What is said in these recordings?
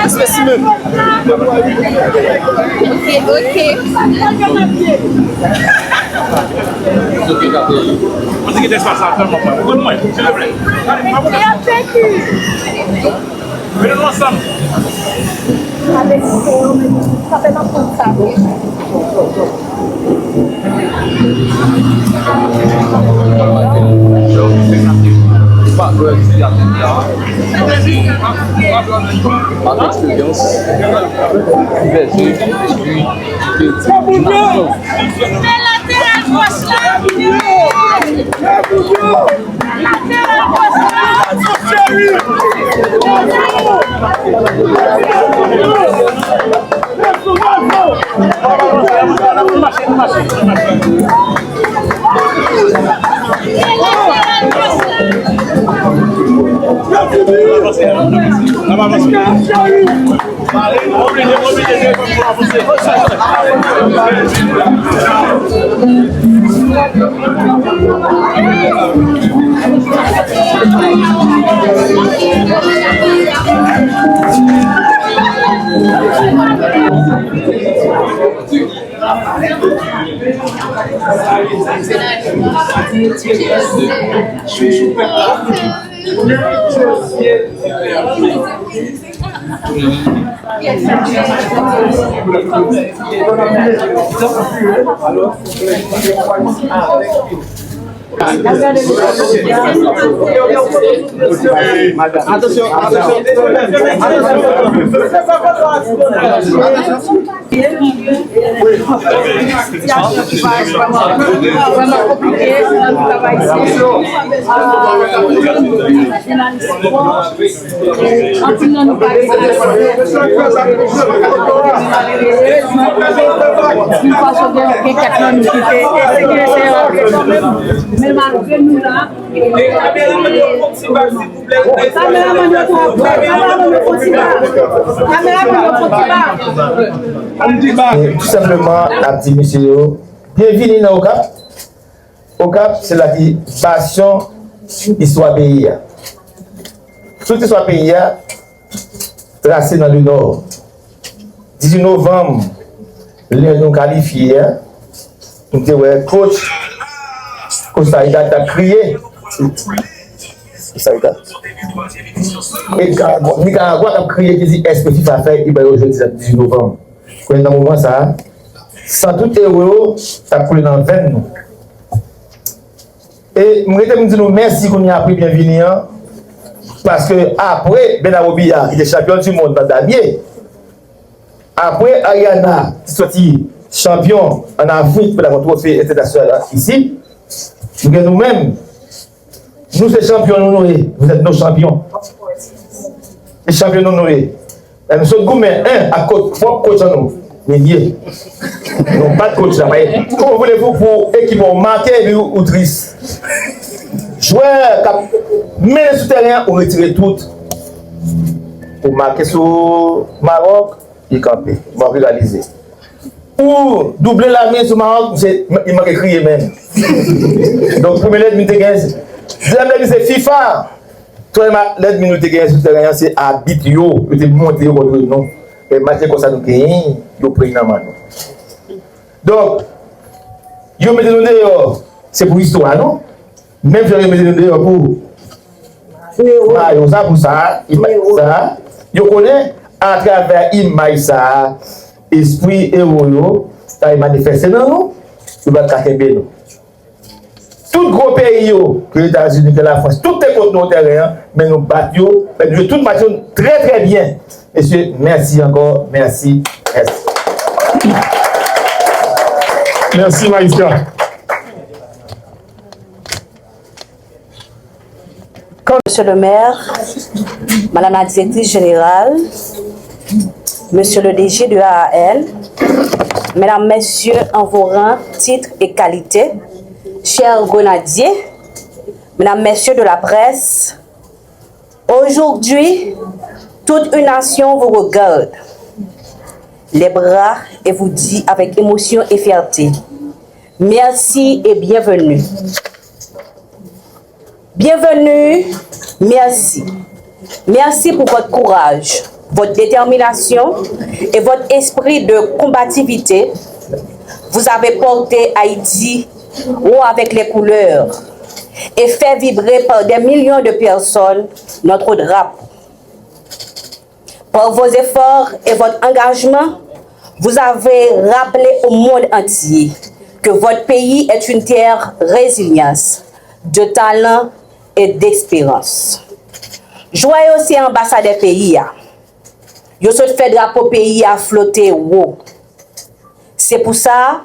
Spécimen. Vous dites que c'est ça, beaucoup de moins, s'il vous plaît. Venez-nous ensemble. Par expérience, tout simplement, la petite monsieur, bienvenue dans OCAP. OCAP, c'est la passion, histoire pays. Toute histoire pays, tracée dans le nord. 18 novembre, nous qualifiés, nous avons coach Saïda a crié. Saïda. Et Nicaragua a crié qui dit est-ce que FIFA fait il va aujourd'hui le 18 novembre. Dans le moment ça, sans tout héros, ça coule dans le veine nous. Et je me dis merci qu'on y a pris bienvenue parce que après Benarobia qui est champion du monde dans Damier, après Ayana qui sorti champion en Afrique pour la trophée international ici, nous-mêmes, nous sommes champions, vous êtes nos champions. Les champions nous noués. Nous sommes gourmets, à côté, propre coach à nous. Milliers. Non, pas de coach là. Comment voulez-vous pour équipe marqué ou triste? Joueurs, mais les souterrains, on retire tout. Pour marquer sur Maroc, il campé. On va réaliser. Pour doubler la mise sur Maroc, il m'a crié même. Donc, premier lettre, minute 15. Deuxième lettre, c'est FIFA. Troisième lettre, minute 15, souterrain, c'est habit yo. Il était monté au contre nous. Et match comme ça, nous gagnons, nous prenons la main. Donc, yo mettez nous dehors, c'est pour l'histoire, non? Même si vous mettez nous dehors pour. Ça, pour ça, ça. Yo connaît à travers l'image ça, esprit héros, ça est manifesté dans nous, il va cacher nous. Tout gros pays, que les États-Unis, que la France, tout est contre nos terrains, mais nous battons, mais nous tout battons très très bien. Messieurs, merci encore, merci. Merci, Maïska. Monsieur le maire, Madame la directrice générale, Monsieur le DG de AAL, Mesdames, Messieurs, en vos rangs, titres et qualités, chers grenadiers, Mesdames, Messieurs de la presse, aujourd'hui, toute une nation vous regarde, les bras et vous dit avec émotion et fierté, merci et bienvenue. Bienvenue, merci. Merci pour votre courage, votre détermination et votre esprit de combativité. Vous avez porté Haïti haut avec les couleurs et fait vibrer par des millions de personnes notre drapeau. Par vos efforts et votre engagement, vous avez rappelé au monde entier que votre pays est une terre résilience, de talent et d'espérance. Joyeux aussi ambassadeur pays. Yo se fait drapeau pays à flotter haut. C'est pour ça,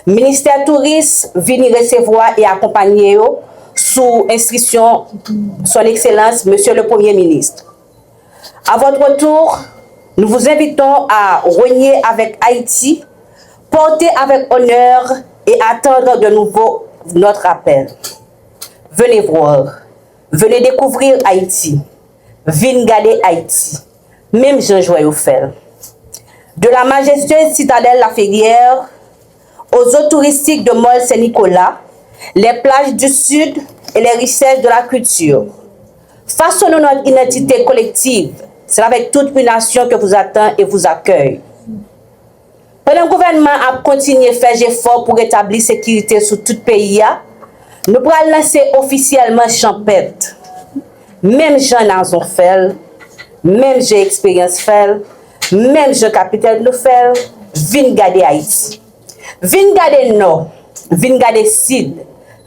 ministère tourisme vient recevoir et accompagner sous instruction son excellence monsieur le Premier ministre. À votre tour, nous vous invitons à régner avec Haïti, porter avec honneur et attendre de nouveau notre appel. Venez voir, venez découvrir Haïti, venez garder Haïti, même Jean Joyeux fait. De la majestueuse citadelle La Ferrière aux eaux touristiques de Mol Saint-Nicolas, les plages du Sud et les richesses de la culture. Façonnons notre identité collective. C'est avec toute une nation que vous attend et vous accueille. Pendant le gouvernement a continué à faire des efforts pour rétablir la sécurité sur tout le pays, nous pourrons lancer officiellement champêtre. Même Jean Nazon fait, même j'ai expérience fait, même Jean capitaine nous fait, vin garder Haïti. Vin garder Nord, vin garder Sud,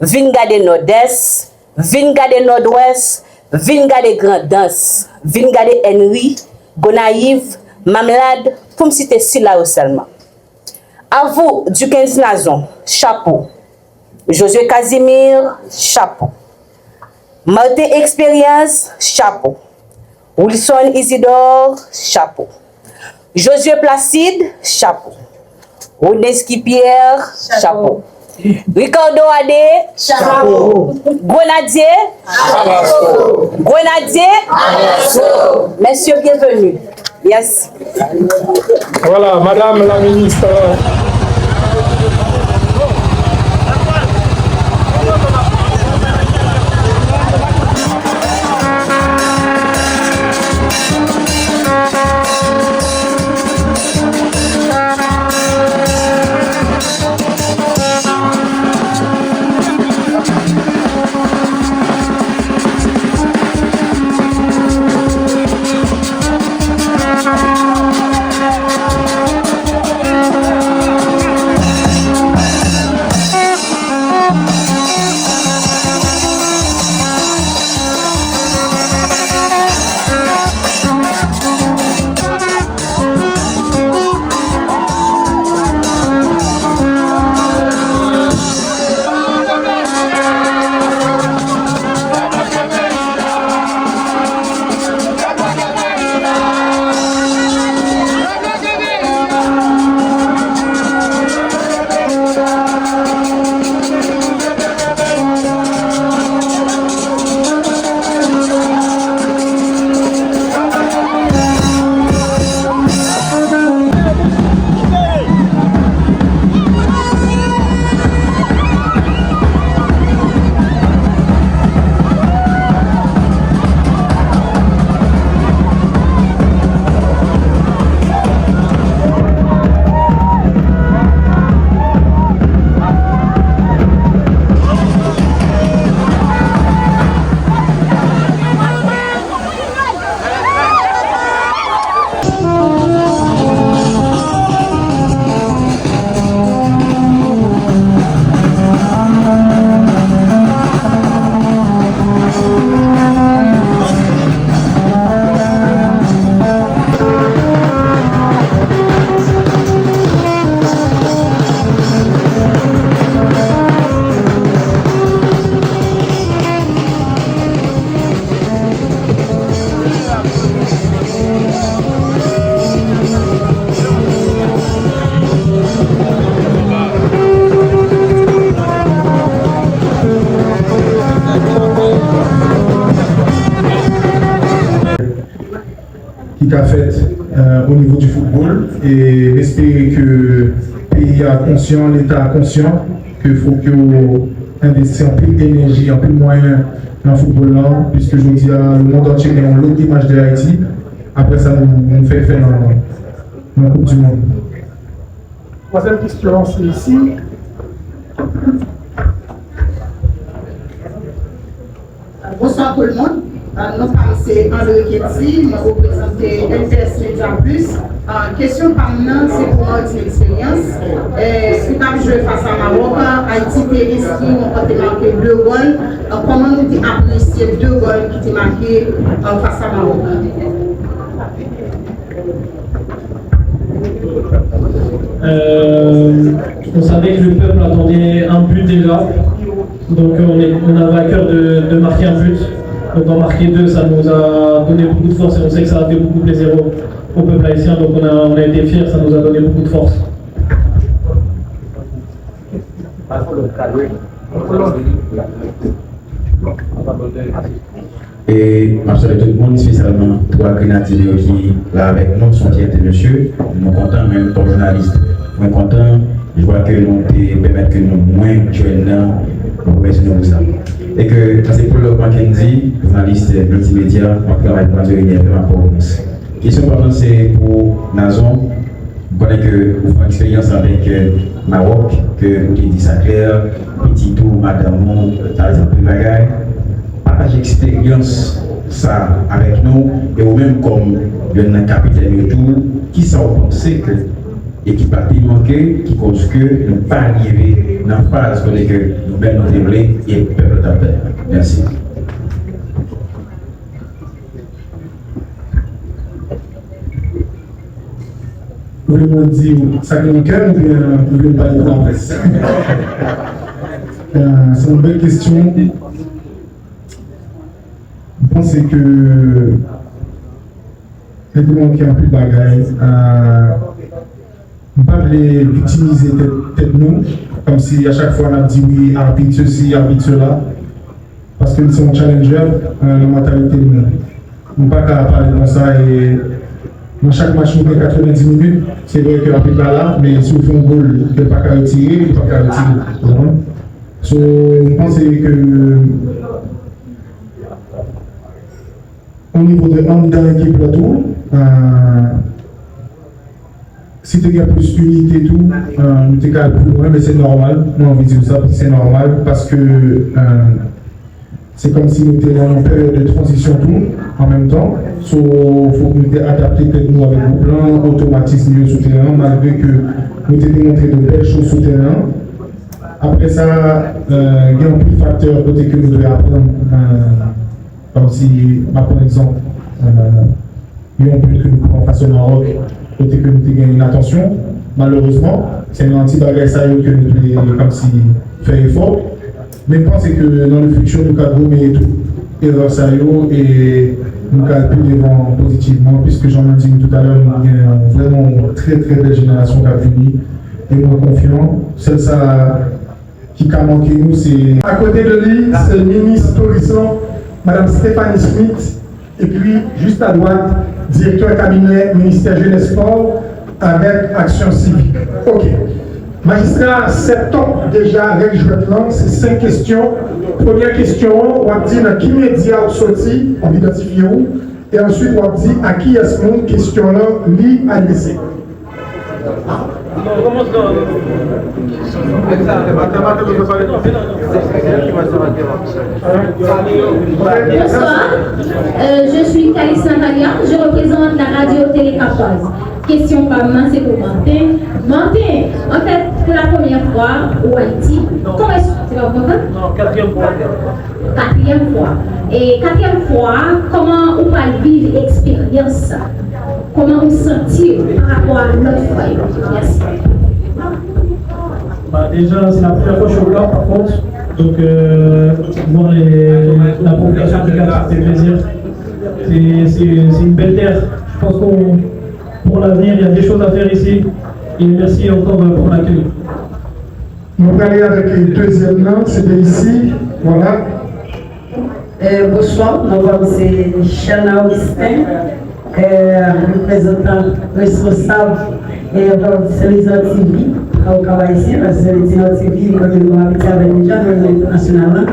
vin garder Nord-Est, vin garder Nord-Ouest, vin garder Grand-Danse, vin garder Henry, Gonaïve, Mamelade, pour me citer si là seulement. À vous, du 15 Nazon, chapeau. Josué Casimir, chapeau. Martin Expérience, chapeau. Wilson Isidore, chapeau. Josué Placide, chapeau. Rodeski Pierre, chapeau. Ricardo Adé, chapeau. Grenadier, chapeau. Grenadier, chapeau. Messieurs, bienvenue. Yes. Voilà, Madame la ministre. Qui a fait au niveau du football et j'espère que le pays est conscient, l'État est conscient qu'il faut qu'on investisse un peu d'énergie, un peu de moyens dans le football là, puisque je dis à le monde entier qui a l'autre image de Haïti. Après ça, nous fait faire dans la Coupe du Monde. Troisième question, c'est ici. Bonsoir tout le monde. Nous c'est André Ketsi, nous représentons LTS Media Plus. Question par nous, c'est pour notre expérience. Nous avons joué face à Maroc, Haïti était risqué, on a marqué 2 goals. Comment nous avons apprécié 2 goals qui étaient marqués face à Maroc? On savait que le peuple attendait un but déjà, donc on avait à cœur de marquer un but. Donc en marquer 2, ça nous a donné beaucoup de force et on sait que ça a fait beaucoup plaisir au peuple haïtien, donc on a été fiers, ça nous a donné beaucoup de force. Et je salue tout le monde, spécialement trois grenadiers qui là avec nous, sont fiers de monsieur. Nous sommes contents, même comme journaliste. Nous sommes contents, je vois que nous permettons que nous moins jeunes, nous remercions ça. Et que c'est pour le Mackenzie, journaliste multimédia, on travaille pour la réunion de ma province. La question importante c'est pour Nazon. Vous connaissez que vous faites une expérience avec Maroc, que vous dites ça clair, petit tour, madame, ça les a pris bagaille. Partage expérience ça avec nous et vous-même comme un capitaine de tout, qui ça vous pensez que l'équipe a manqué, qui cause que nous ne pas arriver dans la phase que nous-mêmes nous développons et le peuple d'appel. Merci. Vous voulez me dire ça que nous cœur ou bien vous voulez parler de la presse? C'est une belle question. Je pense que les gens qui ont plus de bagaille, ne pas les victimiser peut-être nous, comme si à chaque fois on a dit oui, arbitre ceci, arbitre cela, parce que nous sommes challenger dans la mentalité de nous. On ne peut pas parler comme ça et dans chaque match, nous avons 90 minutes, c'est vrai que l'arbitre est là, mais si on fait un goal, il ne peut pas retirer, il ne peut pas retirer. Donc, je pense que au niveau de l'homme dans l'équipe plateau, si tu as plus d'unité et tout, nous t'es plus loin, mais c'est normal. Moi, on veut dire ça, c'est normal parce que c'est comme si nous étions dans une période de transition tout en même temps. Il faut que nous adapter nous avec nos plans, automatismes souterrains, malgré que nous avons démontré de belles choses souterraines. Après ça, il y a un peu de facteurs côté que nous devons apprendre. Comme si, par exemple, il y a un but que nous pouvons faire au Maroc, côté que nous avons gagné une attention. Malheureusement, c'est un anti-bagage que nous devons comme si faire effort. Mais je pense que dans le futur, nous avons gommer tout erreur sérieux et nous avons pu devant positivement, puisque j'en ai dit tout à l'heure, nous avons vraiment une très très belle génération qui a fini. Et nous sommes confiants. Celle ça qui a manqué nous, c'est. À côté de lui, c'est le ministre Horizon, Madame Stéphanie Smith, et puis juste à droite, directeur cabinet ministère Jeunesse Sport avec Action Civique. Ok. Magistrat, septembre déjà, règle jouette, c'est 5 questions. Première question, on va dire à qui média ou sorti, on identifie où, et ensuite on va dire à qui est-ce que question là, lui à laisser. Bonsoir, je suis Calice Natalia, je représente la radio-télé Capoise. Question par moi, c'est pour Martin. Martin, en fait, pour la première fois au Haïti, comment est-ce que tu vas comprendre? Non, 4e fois. 4e fois. Et 4e fois, comment on va vivre l'expérience? Comment on se sentir par rapport à l'autre fois? Merci. Déjà, c'est la première fois que je suis là, par contre. Donc, voir la population du Cap, ça fait plaisir. C'est une belle terre. Je pense qu'on pour l'avenir, il y a des choses à faire ici. Et merci encore pour l'accueil. Nous allons aller avec le deuxième nom, c'était ici. Voilà. Bonsoir, c'est Chana Augustin, représentant responsable et service TV au travail ici, parce que service TV, quand nous habitons avec les gens internationalement,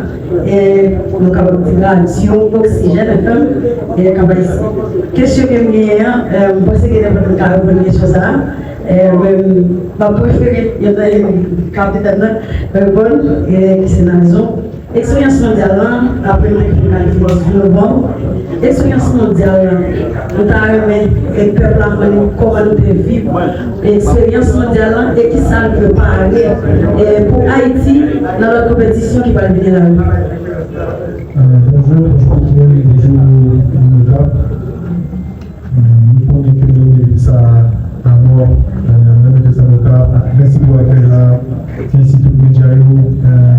et nous avons une radio Oxygène FM et travail ici. Question que je pense que c'est une question ça. Ma préférée, il y a une capitaine bonne et qui s'est dans la zone. Expérience mondiale, après le novembre, expérience mondiale, nous avons le peuple comment nous devons vivre, expérience mondiale et qui ça peut parler pour Haïti dans la compétition qui va venir là. Bonjour, tout le monde est déjà là. Nous connaissons que nous avons ça à mort, même des avocats. Merci pour l'accueil là. Merci tout le monde.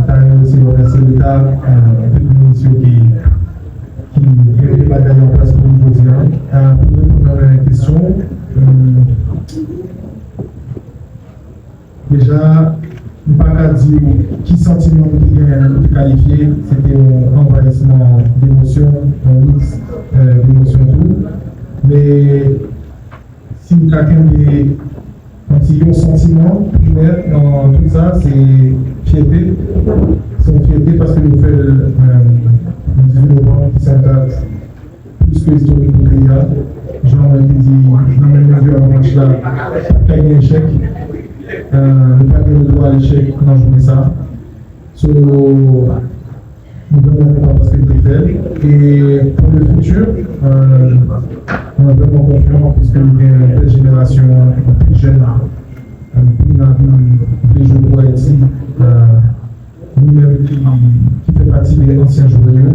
Tario aussi, remercier l'État, toute l'émission qui met les bagages en place pour nous aujourd'hui. Pour répondre à la question, déjà, je ne peux pas dire qui sentiment nous qualifié, c'était un envahissement d'émotions, un mix d'émotions tout. Mais si nous avons un sentiment primaire dans tout ça, c'est fierté. C'est une fierté parce que nous faisons le 18 novembre qui s'intègre plus que historique pour le pays. Jean dit, dans le même vu avant le match là, pas un échec. Ne pas gagner le droit à l'échec dans la journée ça. So, nous devons pas parce que c'est fait. Et pour le futur, on est vraiment confiant puisque nous avons une belle génération plus jeune. Nous avons les jeux pour Haïti, nous-mêmes qui fait partie des anciens joueurs.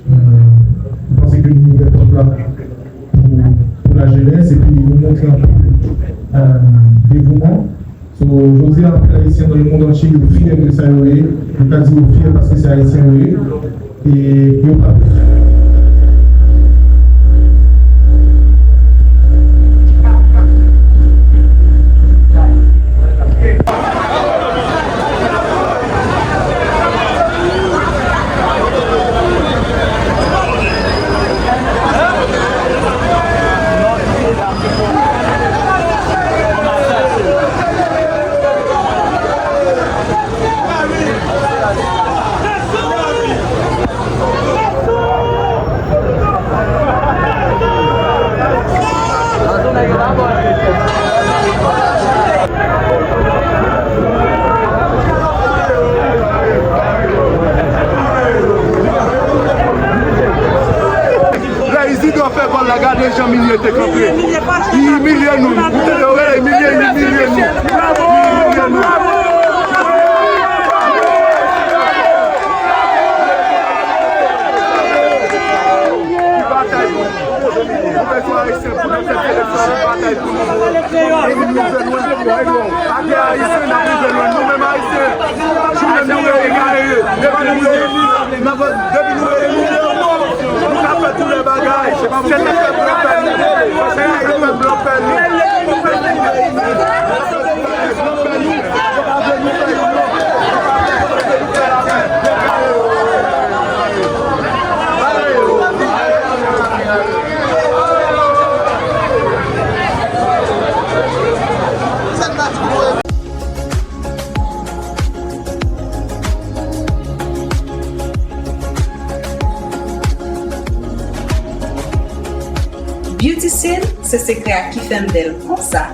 Je pense que nous devons là pour la jeunesse et puis nous montrer un peu dévouement. Aujourd'hui, après Haïtien dans le monde entier, ils sont fiers de ça. Ils sont fiers parce que c'est Haïtien. Et ils ont pas. Beauty Scene, c'est secret qui fait d'elle comme ça.